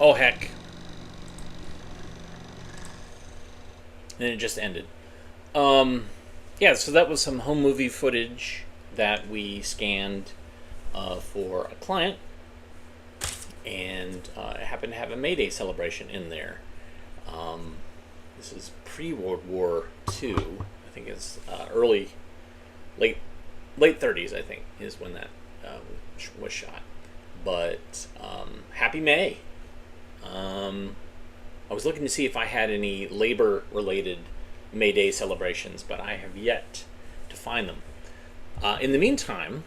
Oh, heck. And it just ended. Um, yeah, so that was some home movie footage that we scanned for a client, and it happened to have a Mayday celebration in there. Um, this is pre-World War II. I think it's late, late 30s. I think is when that was shot. But happy May. Um, I was looking to see if I had any labor-related May Day celebrations, but I have yet to find them. In the meantime,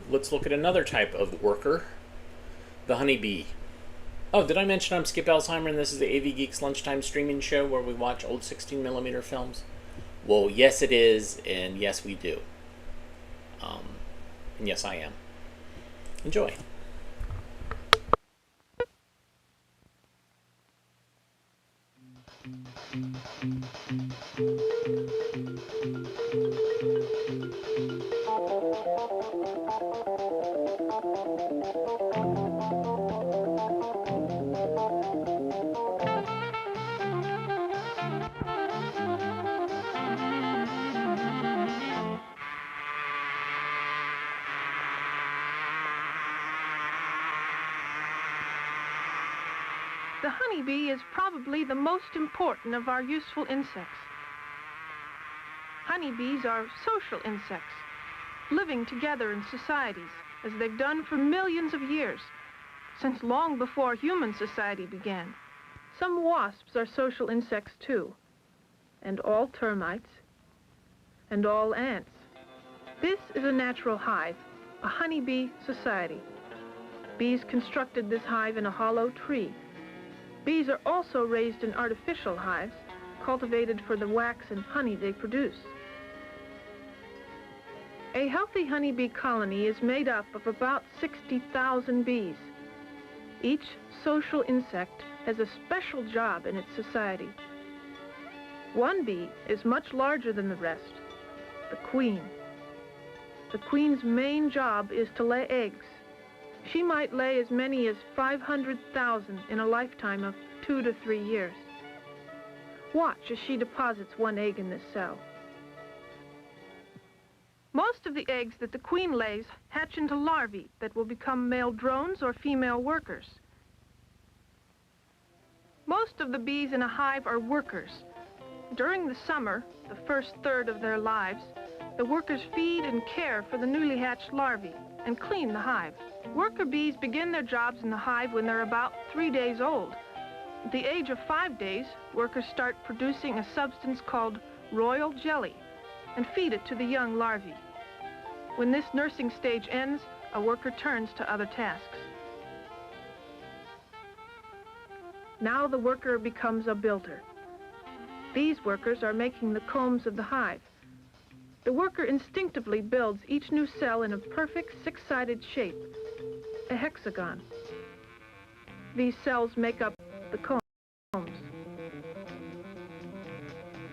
let's look at another type of worker, the honeybee. Oh, did I mention I'm Skip Alzheimer and this is the AV Geeks lunchtime streaming show where we watch old 16mm films? Well, yes it is, and yes we do. And yes I am. Enjoy. The honeybee is probably the most important of our useful insects. Honeybees are social insects, living together in societies, as they've done for millions of years, since long before human society began. Some wasps are social insects too, and all termites, and all ants. This is a natural hive, a honeybee society. Bees constructed this hive in a hollow tree. Bees are also raised in artificial hives, cultivated for the wax and honey they produce. A healthy honeybee colony is made up of about 60,000 bees. Each social insect has a special job in its society. One bee is much larger than the rest, the queen. The queen's main job is to lay eggs. She might lay as many as 500,000 in a lifetime of 2 to 3 years. Watch as she deposits one egg in this cell. Most of the eggs that the queen lays hatch into larvae that will become male drones or female workers. Most of the bees in a hive are workers. During the summer, the first third of their lives, the workers feed and care for the newly hatched larvae and clean the hive. Worker bees begin their jobs in the hive when they're about 3 days old. At the age of 5 days, workers start producing a substance called royal jelly and feed it to the young larvae. When this nursing stage ends, a worker turns to other tasks. Now the worker becomes a builder. These workers are making the combs of the hive. The worker instinctively builds each new cell in a perfect six-sided shape, a hexagon. These cells make up the combs.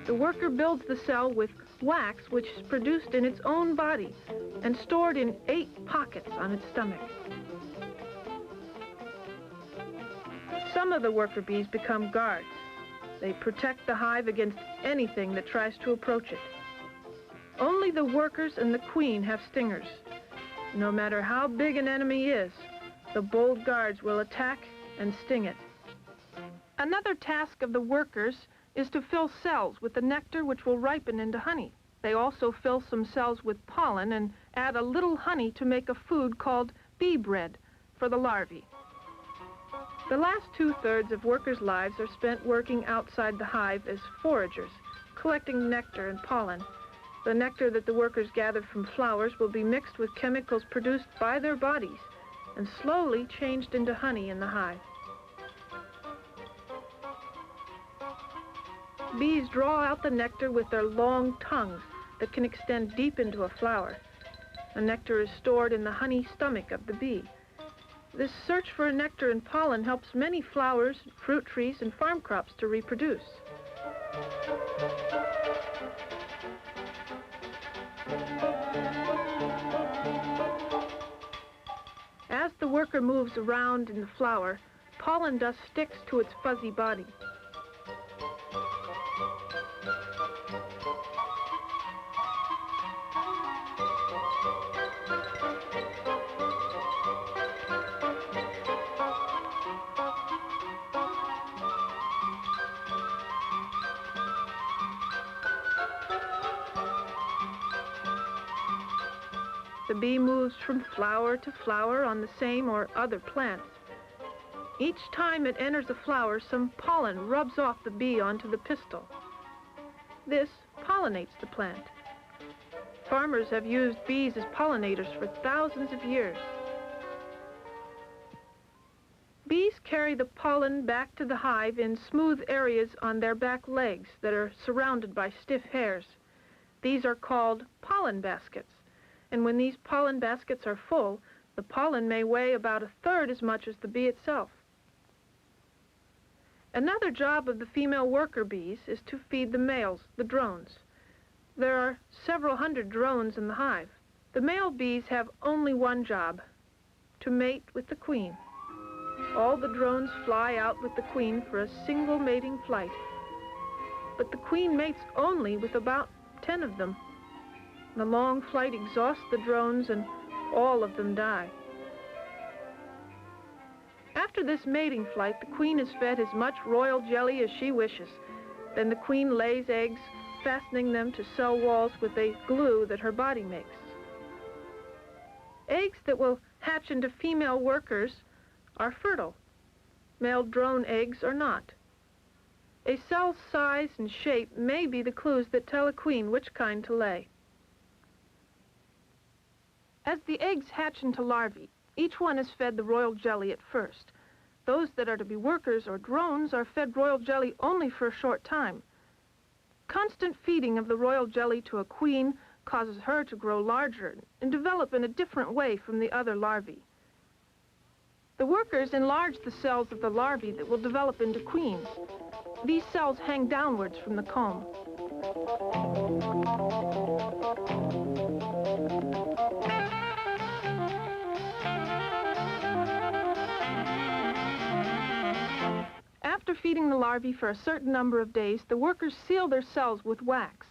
The worker builds the cell with wax, which is produced in its own body and stored in 8 pockets on its stomach. Some of the worker bees become guards. They protect the hive against anything that tries to approach it. Only the workers and the queen have stingers. No matter how big an enemy is, the bold guards will attack and sting it. Another task of the workers is to fill cells with the nectar which will ripen into honey. They also fill some cells with pollen and add a little honey to make a food called bee bread for the larvae. The last 2/3 of workers' lives are spent working outside the hive as foragers, collecting nectar and pollen. The nectar that the workers gather from flowers will be mixed with chemicals produced by their bodies and slowly changed into honey in the hive. Bees draw out the nectar with their long tongues that can extend deep into a flower. The nectar is stored in the honey stomach of the bee. This search for nectar and pollen helps many flowers, fruit trees, and farm crops to reproduce. As the worker moves around in the flower, pollen dust sticks to its fuzzy body. The bee moves from flower to flower on the same or other plants. Each time it enters a flower, some pollen rubs off the bee onto the pistil. This pollinates the plant. Farmers have used bees as pollinators for thousands of years. Bees carry the pollen back to the hive in smooth areas on their back legs that are surrounded by stiff hairs. These are called pollen baskets. And when these pollen baskets are full, the pollen may weigh about a third as much as the bee itself. Another job of the female worker bees is to feed the males, the drones. There are several hundred drones in the hive. The male bees have only one job, to mate with the queen. All the drones fly out with the queen for a single mating flight. But the queen mates only with about 10 of them. The long flight exhausts the drones and all of them die. After this mating flight, the queen is fed as much royal jelly as she wishes. Then the queen lays eggs, fastening them to cell walls with a glue that her body makes. Eggs that will hatch into female workers are fertile. Male drone eggs are not. A cell's size and shape may be the clues that tell a queen which kind to lay. As the eggs hatch into larvae, each one is fed the royal jelly at first. Those that are to be workers or drones are fed royal jelly only for a short time. Constant feeding of the royal jelly to a queen causes her to grow larger and develop in a different way from the other larvae. The workers enlarge the cells of the larvae that will develop into queens. These cells hang downwards from the comb. After feeding the larvae for a certain number of days, the workers seal their cells with wax.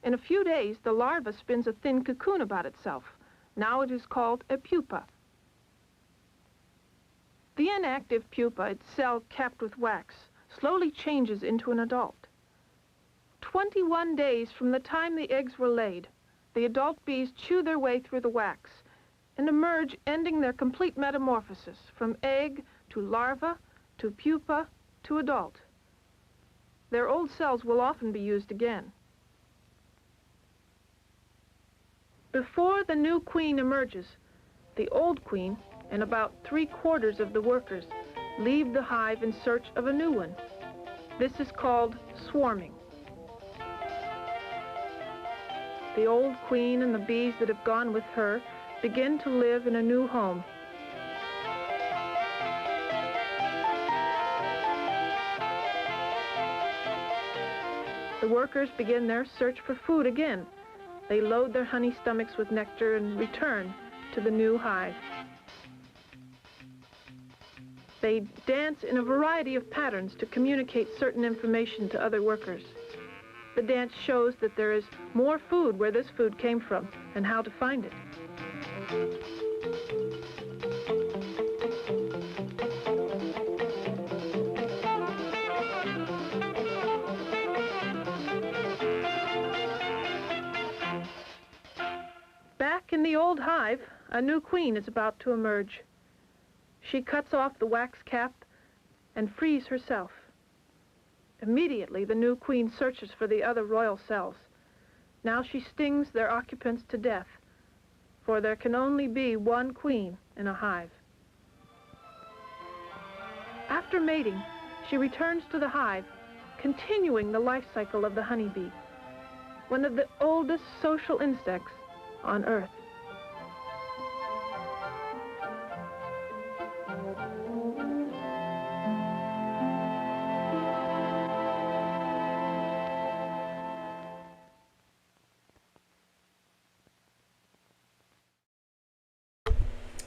In a few days, the larva spins a thin cocoon about itself. Now it is called a pupa. The inactive pupa, its cell capped with wax, slowly changes into an adult. 21 days from the time the eggs were laid, the adult bees chew their way through the wax and emerge, ending their complete metamorphosis from egg to larva to pupa to adult. Their old cells will often be used again. Before the new queen emerges, the old queen and about 3/4 of the workers leave the hive in search of a new one. This is called swarming. The old queen and the bees that have gone with her begin to live in a new home. The workers begin their search for food again. They load their honey stomachs with nectar and return to the new hive. They dance in a variety of patterns to communicate certain information to other workers. The dance shows that there is more food where this food came from and how to find it. Back in the old hive, a new queen is about to emerge. She cuts off the wax cap and frees herself. Immediately, the new queen searches for the other royal cells. Now she stings their occupants to death, for there can only be one queen in a hive. After mating, she returns to the hive, continuing the life cycle of the honeybee, one of the oldest social insects on Earth.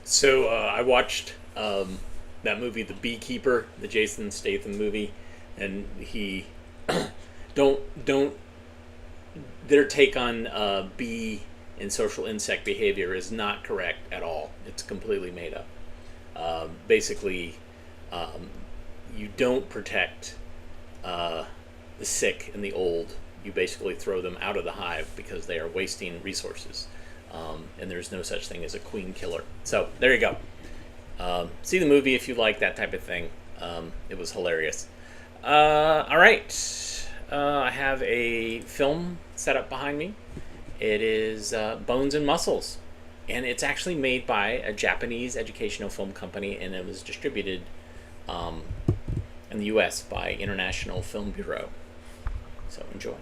So I watched that movie, The Beekeeper, the Jason Statham movie, and he don't their take on bee and social insect behavior is not correct at all. It's completely made up. Basically, you don't protect the sick and the old. You basically throw them out of the hive because they are wasting resources. And there's no such thing as a queen killer. So there you go. See the movie if you like that type of thing. It was hilarious. All right. I have a film set up behind me. It is Bones and Muscles. And it's actually made by a Japanese educational film company, and it was distributed in the U.S. by International Film Bureau. So enjoy.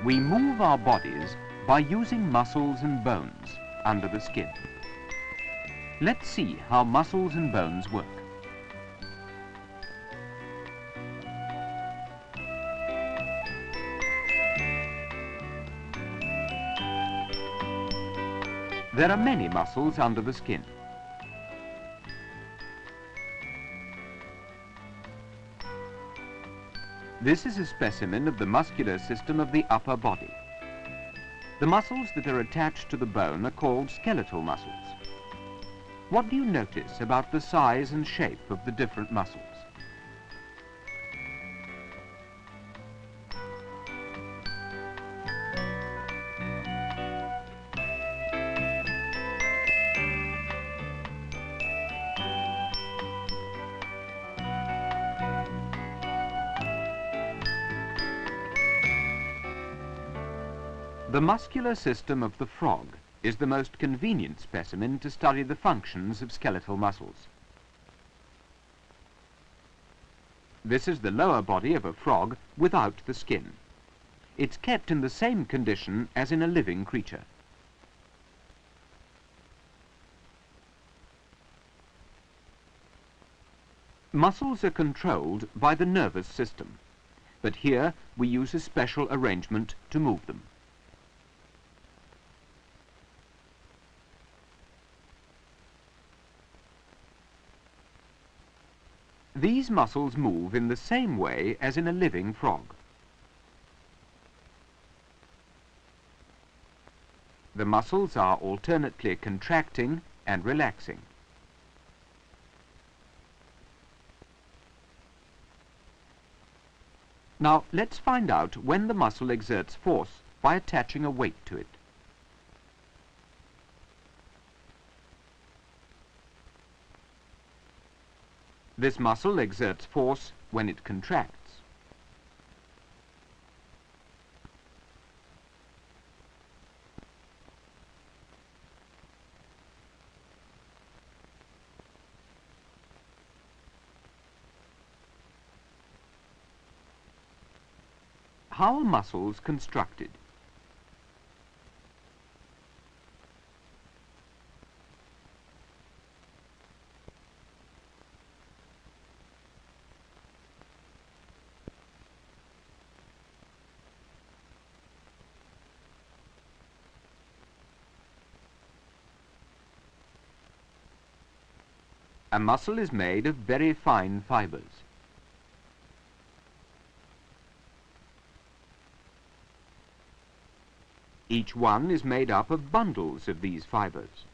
We move our bodies by using muscles and bones under the skin. Let's see how muscles and bones work. There are many muscles under the skin. This is a specimen of the muscular system of the upper body. The muscles that are attached to the bone are called skeletal muscles. What do you notice about the size and shape of the different muscles? The muscular system of the frog is the most convenient specimen to study the functions of skeletal muscles. This is the lower body of a frog without the skin. It's kept in the same condition as in a living creature. Muscles are controlled by the nervous system, but here we use a special arrangement to move them. These muscles move in the same way as in a living frog. The muscles are alternately contracting and relaxing. Now let's find out when the muscle exerts force by attaching a weight to it. This muscle exerts force when it contracts. How are muscles constructed? A muscle is made of very fine fibers. Each one is made up of bundles of these fibers.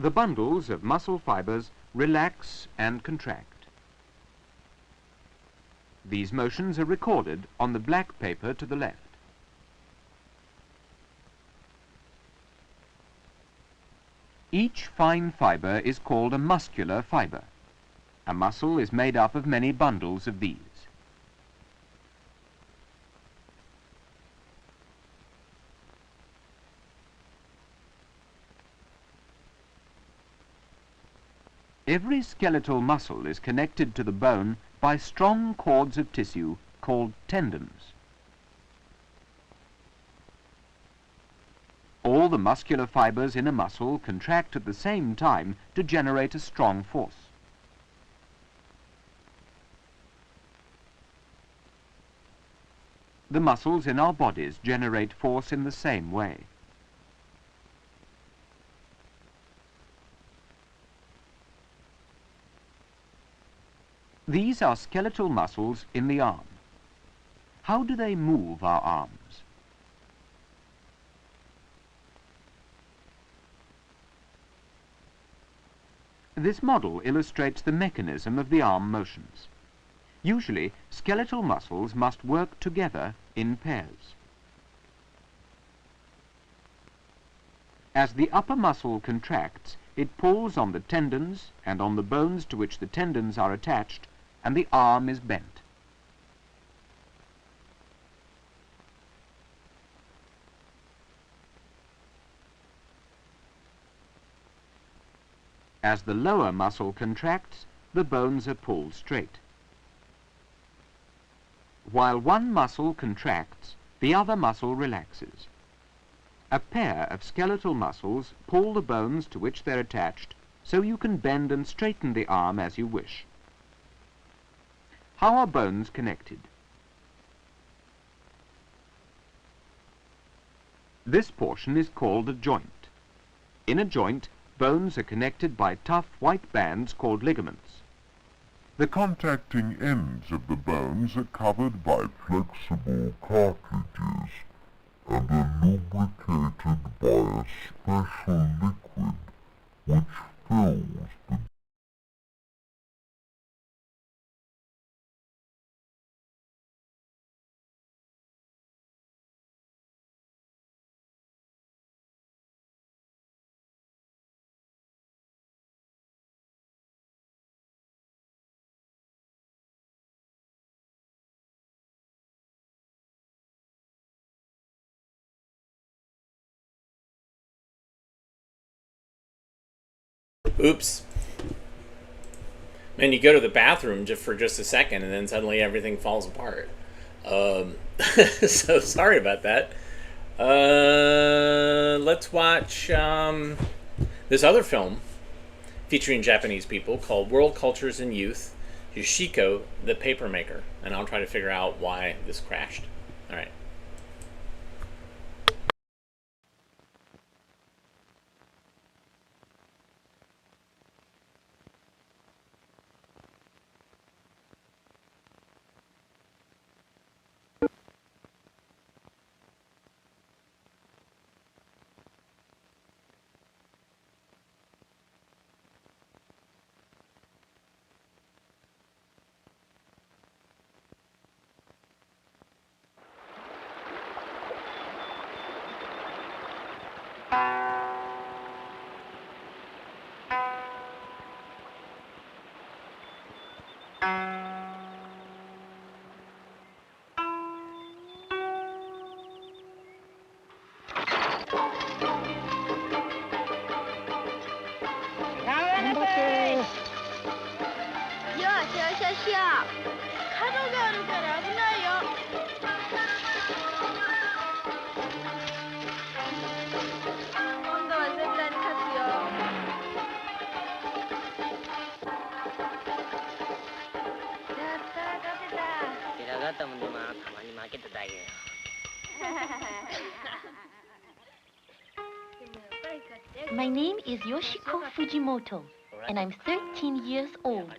The bundles of muscle fibers relax and contract. These motions are recorded on the black paper to the left. Each fine fiber is called a muscular fiber. A muscle is made up of many bundles of these. Every skeletal muscle is connected to the bone by strong cords of tissue called tendons. All the muscular fibers in a muscle contract at the same time to generate a strong force. The muscles in our bodies generate force in the same way. These are skeletal muscles in the arm. How do they move our arms? This model illustrates the mechanism of the arm motions. Usually, skeletal muscles must work together in pairs. As the upper muscle contracts, it pulls on the tendons and on the bones to which the tendons are attached, and the arm is bent. As the lower muscle contracts, the bones are pulled straight. While one muscle contracts, the other muscle relaxes. A pair of skeletal muscles pull the bones to which they're attached, so you can bend and straighten the arm as you wish. How are bones connected? This portion is called a joint. In a joint, bones are connected by tough white bands called ligaments. The contacting ends of the bones are covered by flexible cartilages and are lubricated by a special liquid which fills the Oops. And you go to the bathroom for just a second, and then suddenly everything falls apart. So sorry about that. Let's watch this other film featuring Japanese people called World Cultures in Youth, Yoshiko the Papermaker. And I'll try to figure out why this crashed. All right. My name is Yoshiko Fujimoto, and I'm 13 years old.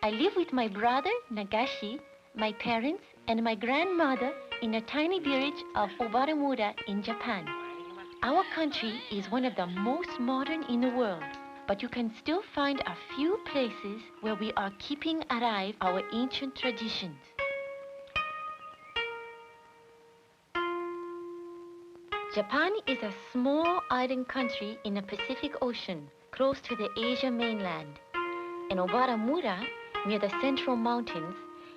I live with my brother, Nagashi, my parents, and my grandmother in a tiny village of Obaramura in Japan. Our country is one of the most modern in the world, but you can still find a few places where we are keeping alive our ancient traditions. Japan is a small island country in the Pacific Ocean, close to the Asia mainland. And Obaramura, near the Central Mountains,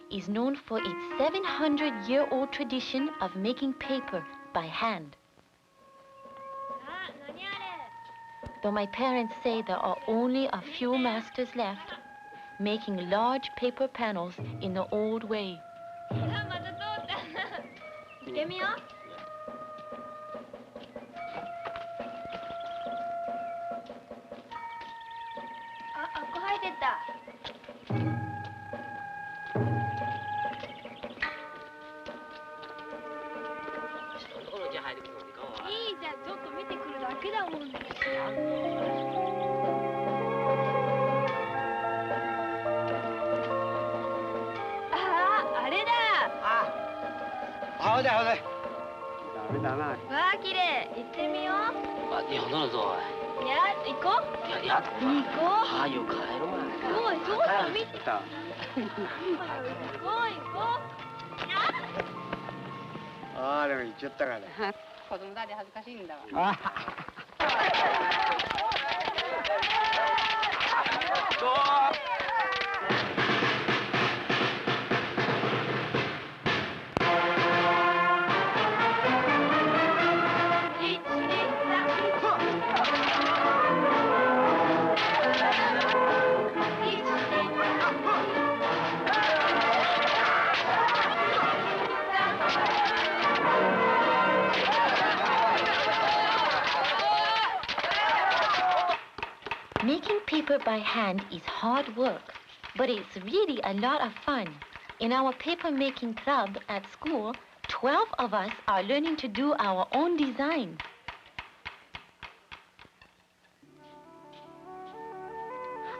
is known for its 700-year-old tradition of making paper by hand. Though my parents say there are only a few masters left, making large paper panels in the old way. Making paper by hand is hard work, but it's really a lot of fun. In our paper-making club at school, 12 of us are learning to do our own design.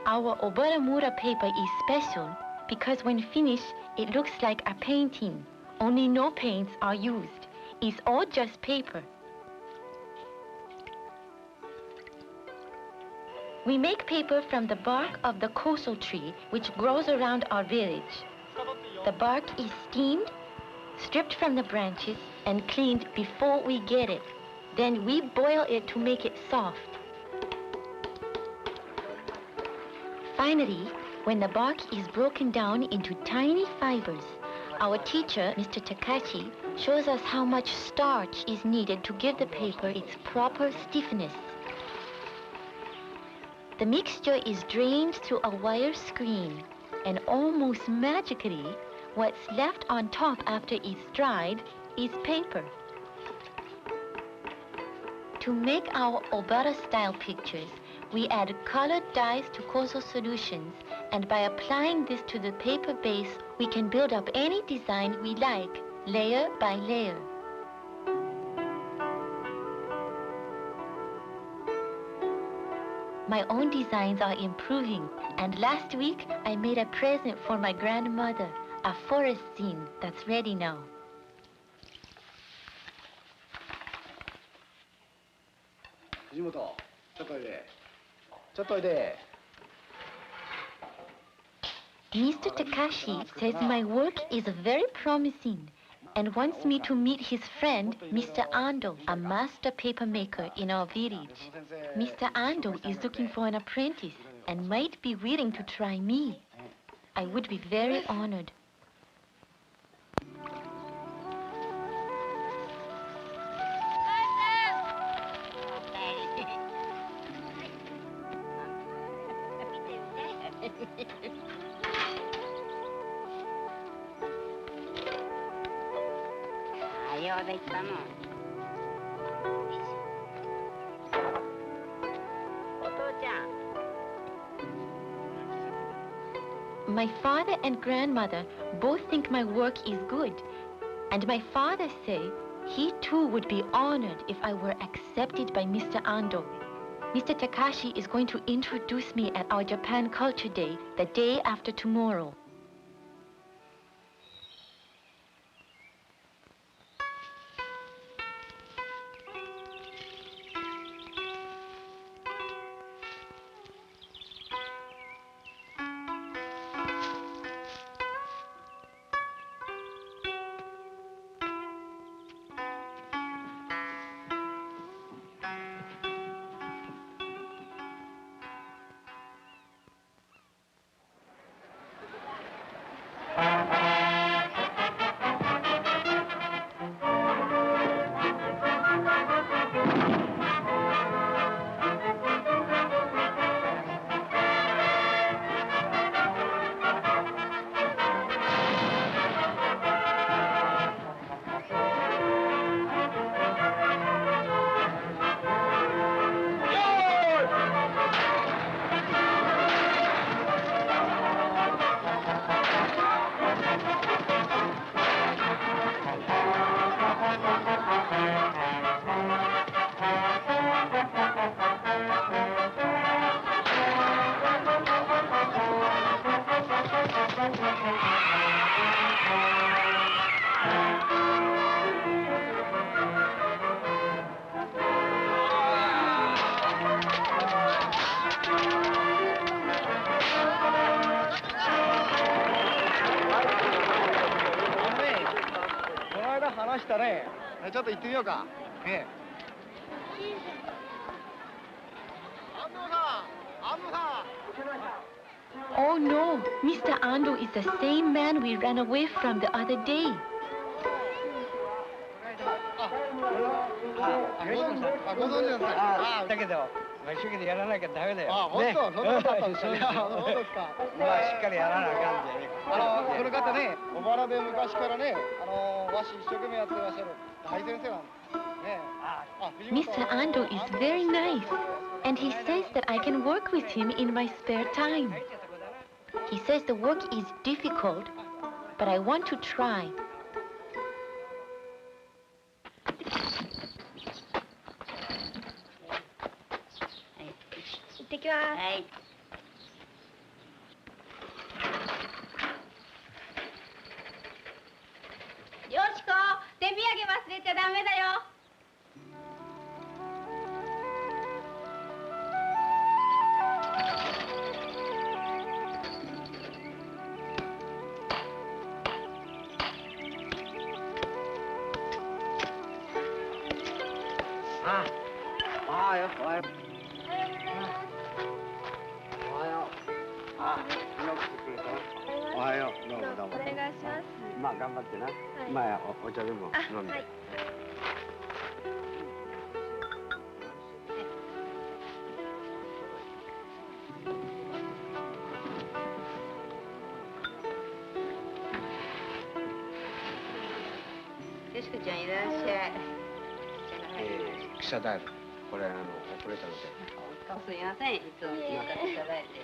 Our Obaramura paper is special because when finished, it looks like a painting. Only no paints are used. It's all just paper. We make paper from the bark of the koso tree, which grows around our village. The bark is steamed, stripped from the branches, and cleaned before we get it. Then we boil it to make it soft. Finally, when the bark is broken down into tiny fibers, our teacher, Mr. Takashi, shows us how much starch is needed to give the paper its proper stiffness. The mixture is drained through a wire screen, and almost magically, what's left on top after it's dried is paper. To make our Obara-style pictures, we add colored dyes to koso solutions, and by applying this to the paper base, we can build up any design we like, layer by layer. My own designs are improving, and last week I made a present for my grandmother, a forest scene that's ready now. Mr. Takashi says my work is very promising and wants me to meet his friend, Mr. Ando, a master papermaker in our village. Mr. Ando is looking for an apprentice and might be willing to try me. I would be very honored. My father and grandmother both think my work is good, and my father says he too would be honored if I were accepted by Mr. Ando. Mr. Takashi is going to introduce me at our Japan Culture Day the day after tomorrow. ったね。ちょっと行ってみようか。ねえ。安藤さん、安藤さん。Oh no, Mr. Ando is the same man we ran away from the other day. ご存知なんですか。だけど、一生懸命やらなきゃダメだよ。本当、そんなことあったんですか。そうですか。まあしっかりやらなあかんじゃねえか。この方ね、小原で昔からね、和紙一生懸命やってらっしゃる大先生なんですね。Mr. Ando is very nice, and he says that I can work with him in my spare time. He says the work is difficult, but I want to try. 行ってきます。はい。よしこ、手土産忘れちゃダメだよ。ああよ、おはよう。おはよう。あ、よく来てくれたよ。おはよう。どうもどうも。お願いします。まあ頑張ってな。まあお茶でも飲んで。はい。よしこちゃんいらっしゃい。記者だよ。これ遅れたので。すみません、いつも使っていただいて。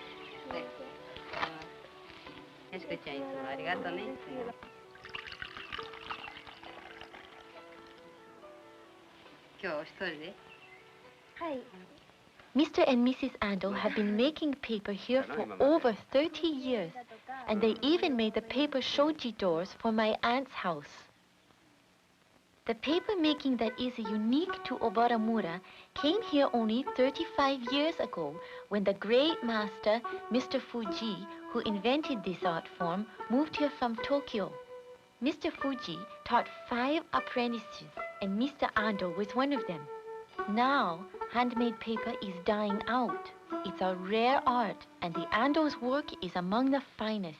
よしこちゃんいつもありがとうね。今日お一人で？はい。Mr. and Mrs. Ando have been making paper here for over 30 years, and they even made the paper shoji doors for my aunt's house. The paper making that is unique to Obaramura came here only 35 years ago when the great master, Mr. Fuji, who invented this art form, moved here from Tokyo. Mr. Fuji taught 5 apprentices, and Mr. Ando was one of them. Now, handmade paper is dying out. It's a rare art, and the Ando's work is among the finest.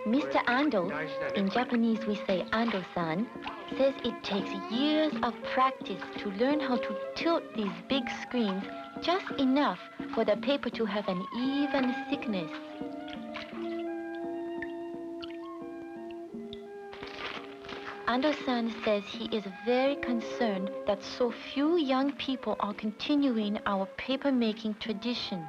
Mr. Ando, in Japanese we say Ando-san, says it takes years of practice to learn how to tilt these big screens just enough for the paper to have an even thickness. Ando-san says he is very concerned that so few young people are continuing our paper-making tradition.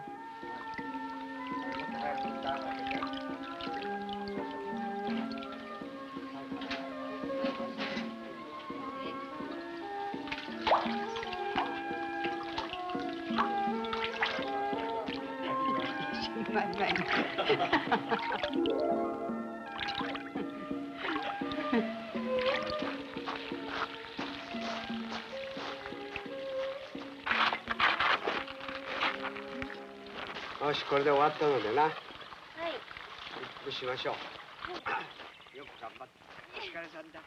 Oh, よし、これで終わったのでな。はい。よしましょう。よく頑張って。お疲れさんだ。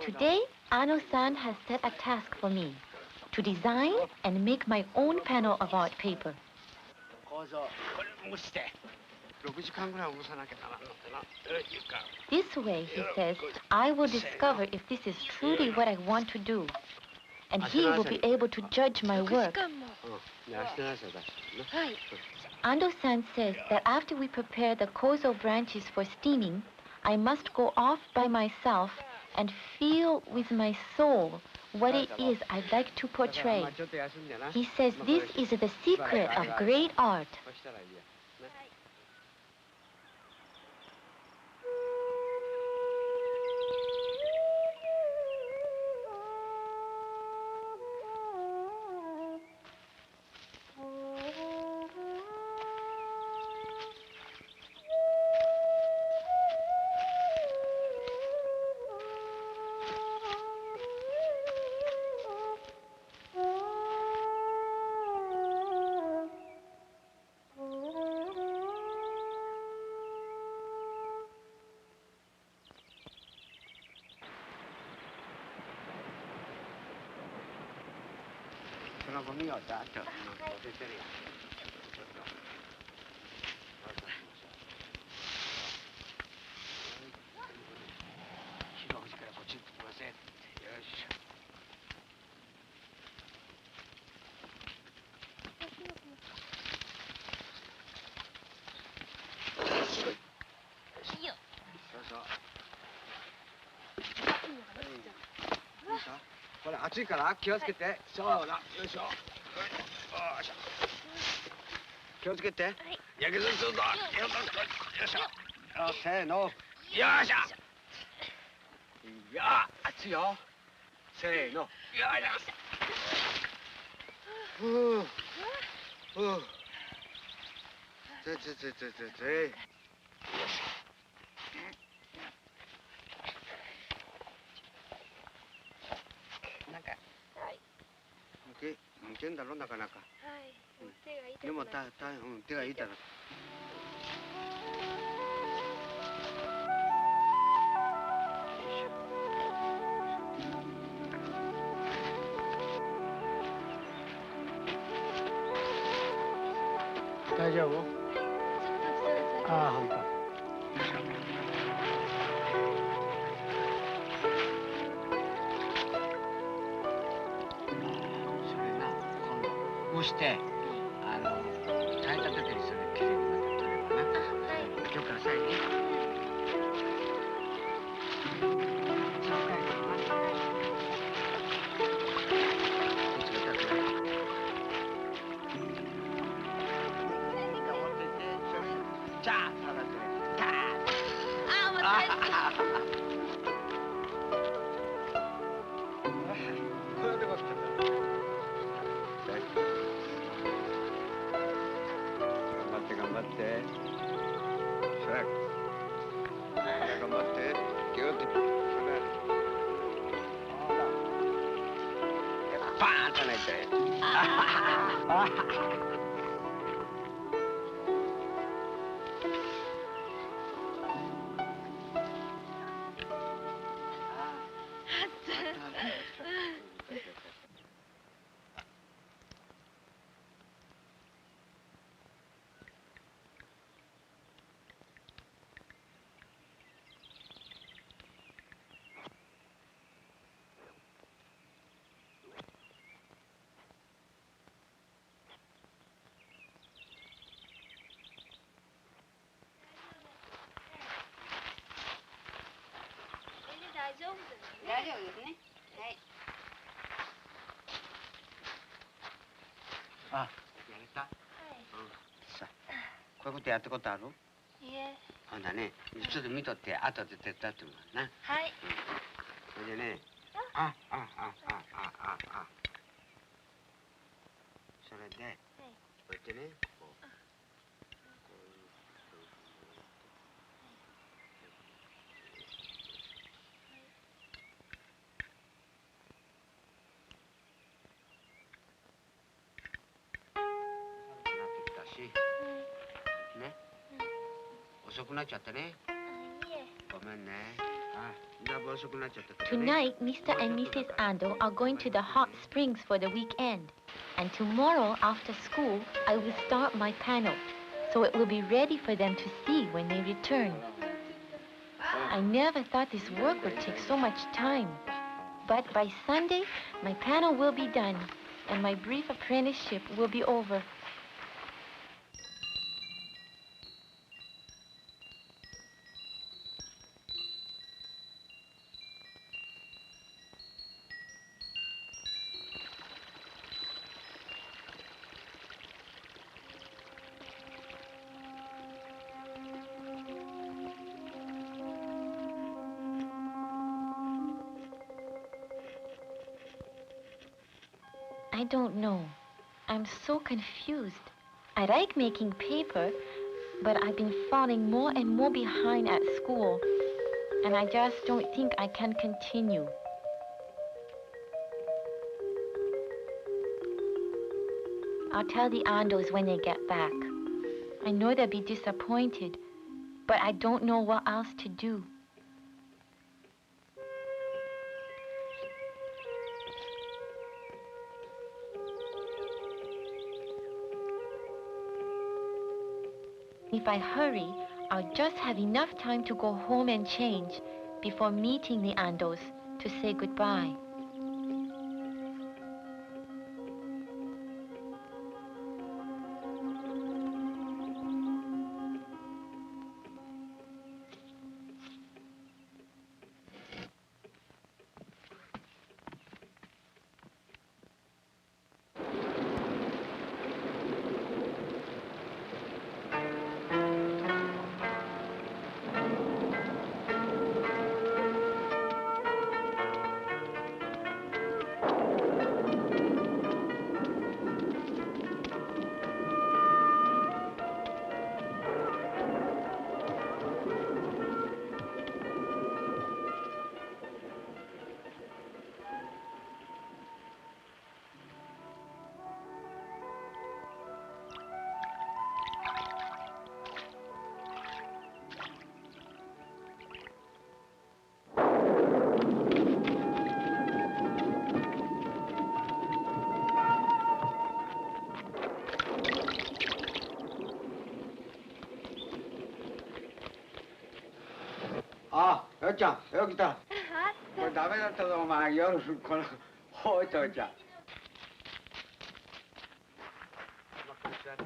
Today, Ano-san has set a task for me to design and make my own panel of art paper. 構造これ蒸して6時間ぐらい蒸さなきゃならんのってな。This way, he says, I will discover if this is truly what I want to do. And he will be able to judge my work. Ando-san says that after we prepare the kozo branches for steaming, I must go off by myself and feel with my soul what it is I'd like to portray. He says this is the secret of great art.これ熱いから気をつけて。そうだ。よいしょ。よいしょ。気をつけて。やけどするぞ。よいしょ。せーの。よいしょ。いや、熱いよ。せーの。よいしょ。ふう。ふう。ぜ。なんか、向けんだろなかなか。はい。でも手が痛いだろ。大丈夫？ああ、本当。こうして炊いた時にそれきれいにまた取ればな。今日からさいね。じゃあ、下がってね。ああ、また。これでもってた。頑張って。それ。頑張って。ギュッと。それ。バーンと泣いて。大丈夫ですね。はい。あ、やれた？はい。さあ、こういうことやったことある？いえ。あんだね。ちょっと見とって後で手伝ってもらうな。はい。それでね。それで、こうやってね、こう。ね。遅くなっちゃったね。ごめんね。Tonight, Mr. and Mrs. Ando are going to the hot springs for the weekend. And tomorrow, after school, I will start my panel, so it will be ready for them to see when they return. I never thought this work would take so much time. But by Sunday, my panel will be done, and my brief apprenticeship will be over. I don't know. I'm so confused. I like making paper, but I've been falling more and more behind at school, and I just don't think I can continue. I'll tell the Andos when they get back. I know they'll be disappointed, but I don't know what else to do. If I hurry, I'll just have enough time to go home and change before meeting the Andos to say goodbye.よっちゃん、よく来た。これダメだったぞ、お前。夜、この、放置といちゃ。座って。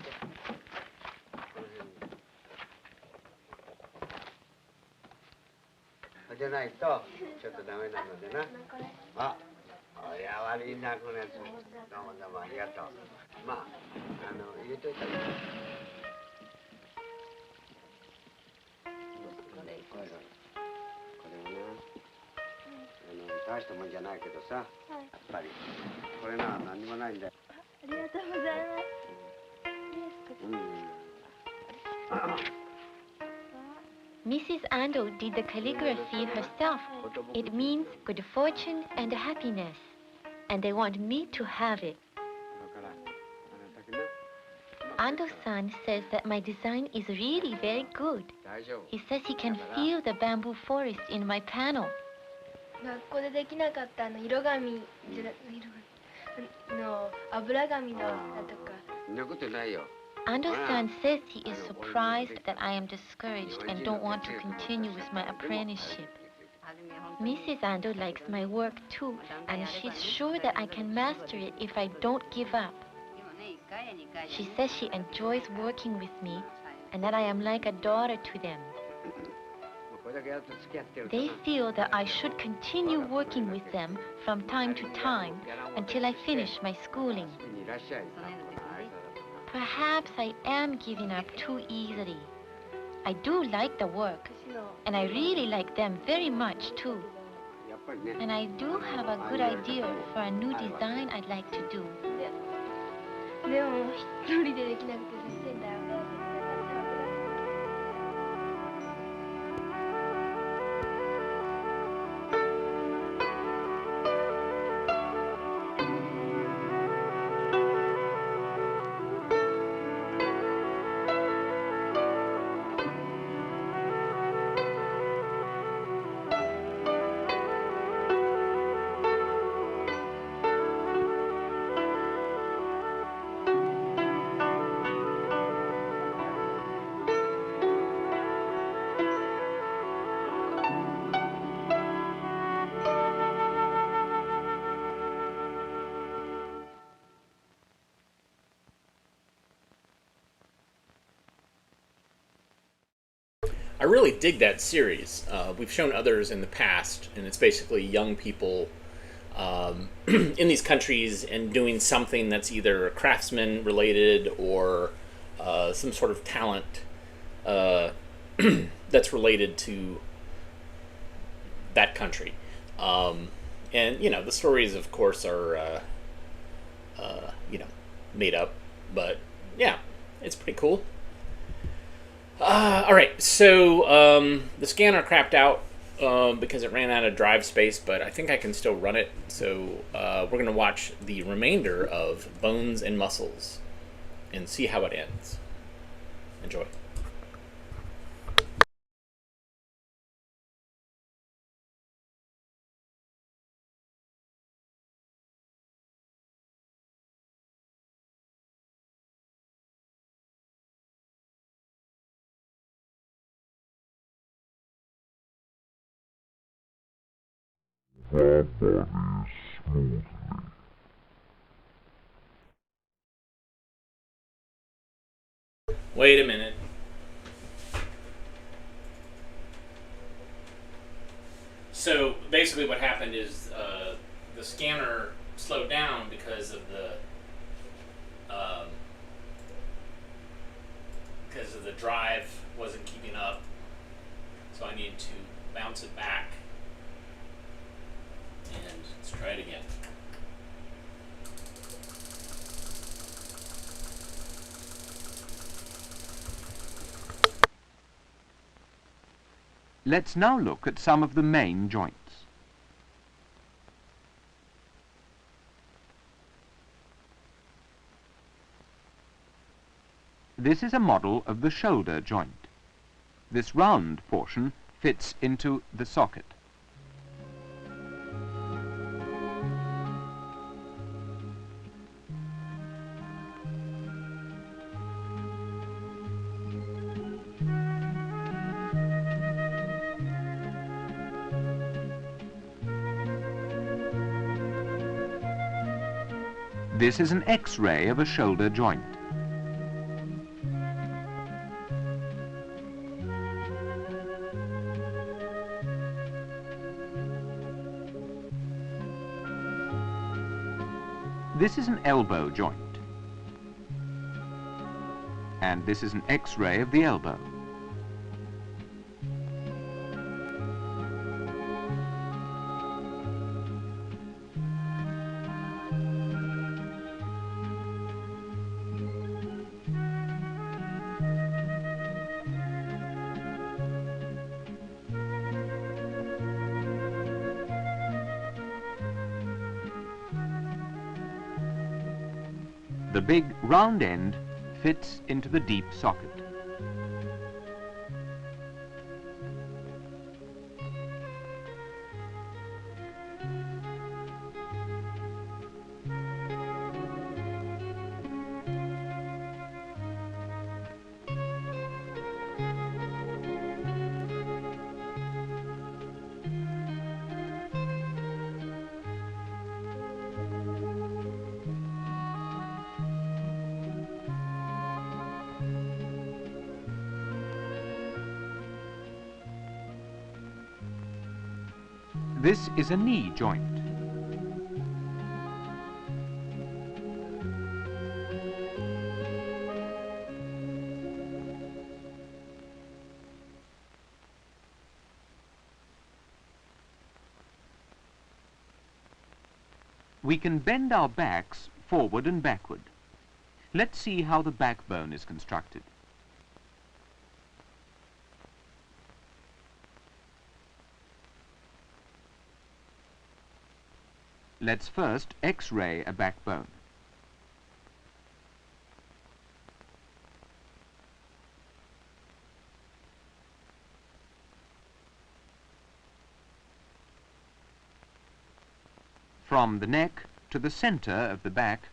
じゃないと、ちょっとダメなのでな。あ、いや、悪いな、このやつ。どうもどうもありがとう。まあ、入れといたらいい。大したもんじゃないけどさ、やっぱりこれな何にもないんだよ。ありがとうございます。Mrs. Ando did the calligraphy herself. It means good fortune and happiness, and they want me to have it. Ando-san says that my design is really very good. He says he can feel the bamboo forest in my panel. 学校でできなかった色紙じゃの油紙のだとか。そんなことないよ。Ando-san says he is surprised that I am discouraged and don't want to continue with my apprenticeship. Mrs. Ando likes my work too, and she's sure that I can master it if I don't give up. She says she enjoys working with me and that I am like a daughter to them. They feel that I should continue working with them from time to time until I finish my schooling. Perhaps I am giving up too easily. I do like the work, and I really like them very much too. And I do have a good idea for a new design I'd like to do. でも一人でできなくて先生だよ。I really dig that series. We've shown others in the past, and it's basically young people in these countries and doing something that's either craftsman related or some sort of talent that's related to that country. And, you know, the stories, of course, are, you know, made up. But, yeah, it's pretty cool. All right, so the scanner crapped out because it ran out of drive space, but I think I can still run it. So we're going to watch the remainder of Bones and Muscles and see how it ends. Enjoy. The body smoothly. Wait a minute. So basically what happened is the scanner slowed down because of the drive wasn't keeping up. So I needed to bounce it back. And let's try it again. Let's now look at some of the main joints. This is a model of the shoulder joint. This round portion fits into the socket. This is an X-ray of a shoulder joint. This is an elbow joint. And this is an X-ray of the elbow. The big round end fits into the deep socket. This is a knee joint. We can bend our backs forward and backward. Let's see how the backbone is constructed. Let's first X-ray a backbone. From the neck to the center of the back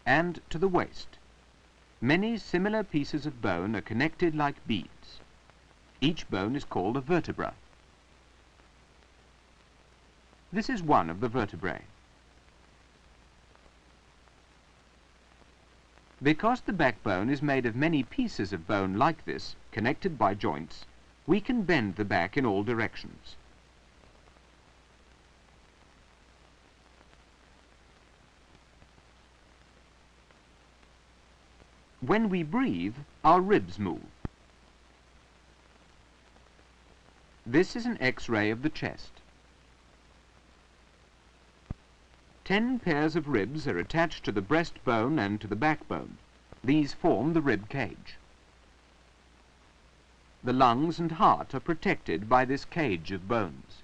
and to the waist, many similar pieces of bone are connected like beads. Each bone is called a vertebra. This is one of the vertebrae. Because the backbone is made of many pieces of bone like this, connected by joints, we can bend the back in all directions. When we breathe, our ribs move. This is an X-ray of the chest. 10 pairs of ribs are attached to the breastbone and to the backbone. These form the rib cage. The lungs and heart are protected by this cage of bones.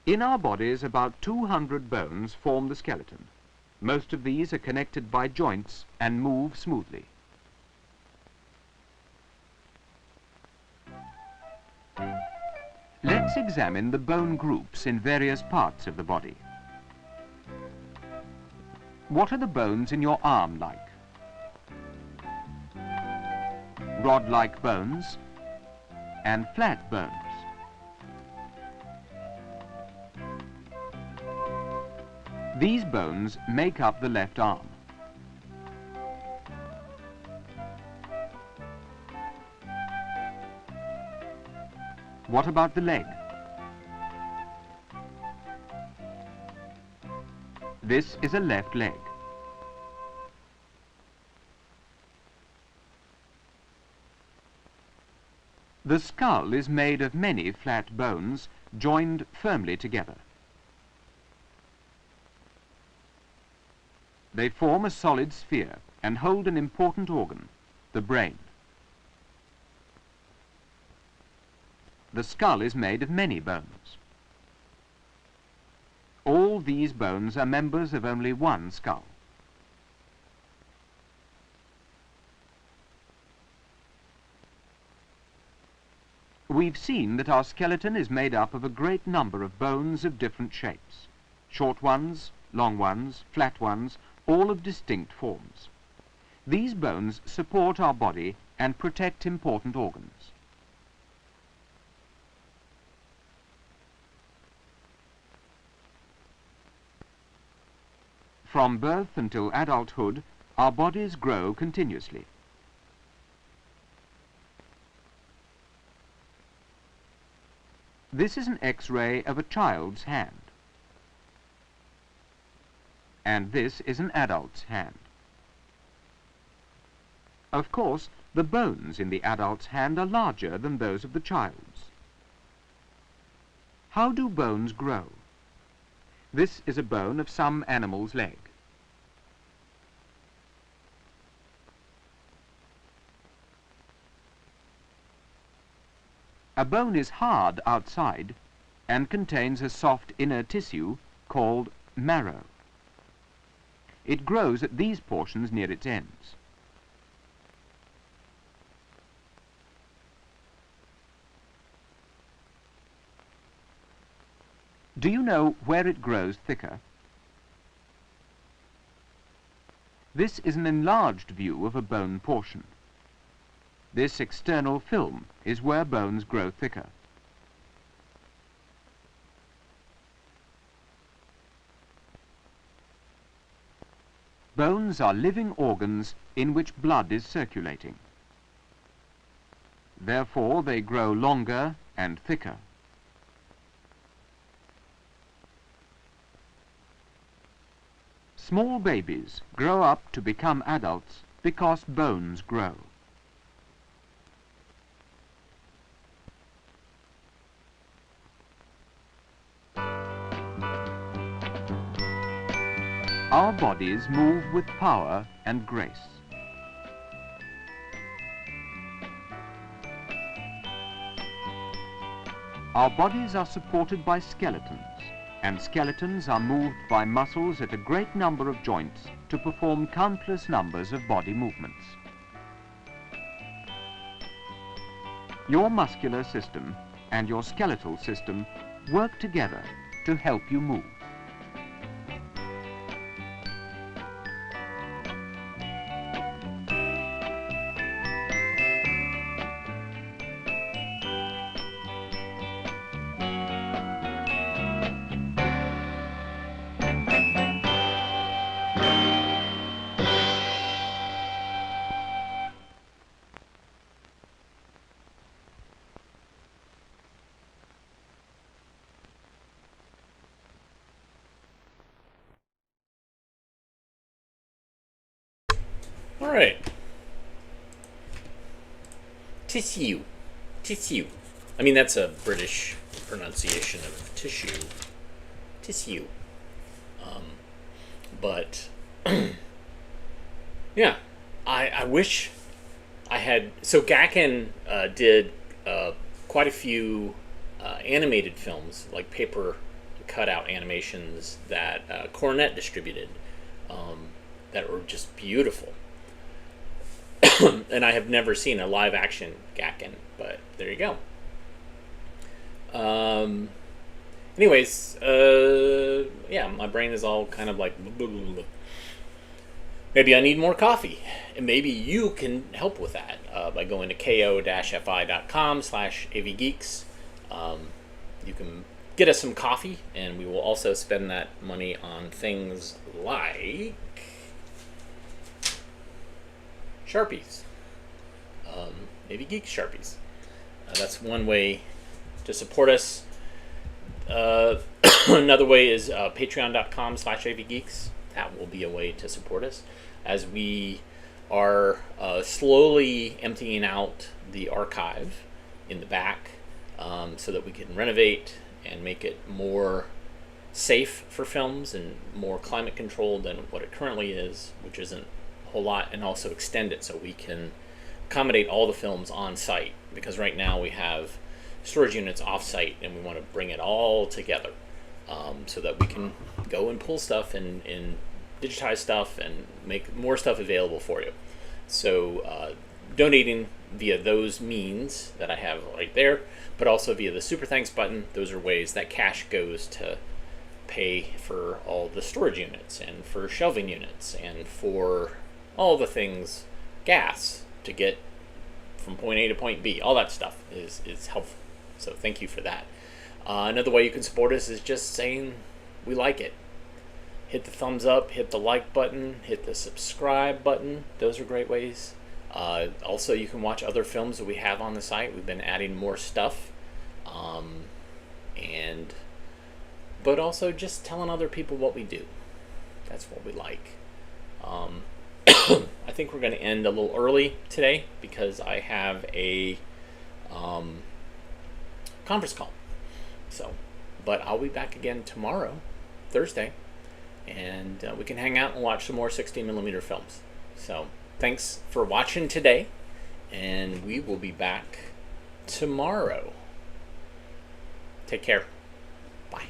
In our bodies, about 200 bones form the skeleton. Most of these are connected by joints and move smoothly. Let's examine the bone groups in various parts of the body. What are the bones in your arm like? Rod-like bones and flat bones. These bones make up the left arm. What about the leg? This is a left leg. The skull is made of many flat bones joined firmly together. They form a solid sphere and hold an important organ, the brain. The skull is made of many bones. All these bones are members of only one skull. We've seen that our skeleton is made up of a great number of bones of different shapes. Short ones, long ones, flat ones, all of distinct forms. These bones support our body and protect important organs. From birth until adulthood, our bodies grow continuously. This is an X-ray of a child's hand. And this is an adult's hand. Of course, the bones in the adult's hand are larger than those of the child's. How do bones grow? This is a bone of some animal's leg. A bone is hard outside and contains a soft inner tissue called marrow. It grows at these portions near its ends. Do you know where it grows thicker? This is an enlarged view of a bone portion. This external film is where bones grow thicker. Bones are living organs in which blood is circulating. Therefore, they grow longer and thicker. Small babies grow up to become adults because bones grow. Our bodies move with power and grace. Our bodies are supported by skeletons, and skeletons are moved by muscles at a great number of joints to perform countless numbers of body movements. Your muscular system and your skeletal system work together to help you move. All right. Tissue. Tissue. I mean, that's a British pronunciation of tissue. Tissue. But yeah, I wish I had. So Gakken did quite a few animated films, like paper cutout animations that Cornet distributed, that were just beautiful. And I have never seen a live action Gakken, but there you go. Anyways, yeah, my brain is all kind of like, maybe I need more coffee, and maybe you can help with that by going to ko-fi.com/avgeeks. You can get us some coffee, and we will also spend that money on things like Sharpies, maybe Geeks Sharpies. That's one way to support us. Another way is patreon.com/avgeeks. That will be a way to support us as we are slowly emptying out the archive in the back, so that we can renovate and make it more safe for films and more climate controlled than what it currently is, which isn't a whole lot, and also extend it so we can accommodate all the films on site, because right now we have storage units off site and we want to bring it all together, so that we can go and pull stuff and digitize stuff and make more stuff available for you. So donating via those means that I have right there, but also via the super thanks button, those are ways that cash goes to pay for all the storage units and for shelving units and for all the things, gas to get from point A to point B. All that stuff is helpful. So thank you for that. Another way you can support us is just saying we like it. Hit the thumbs up, hit the like button, hit the subscribe button. Those are great ways. Also, you can watch other films that we have on the site. We've been adding more stuff. But also just telling other people what we do. That's what we like. I think we're going to end a little early today because I have a conference call. So, but I'll be back again tomorrow, Thursday, and we can hang out and watch some more 16mm films. So, thanks for watching today, and we will be back tomorrow. Take care. Bye.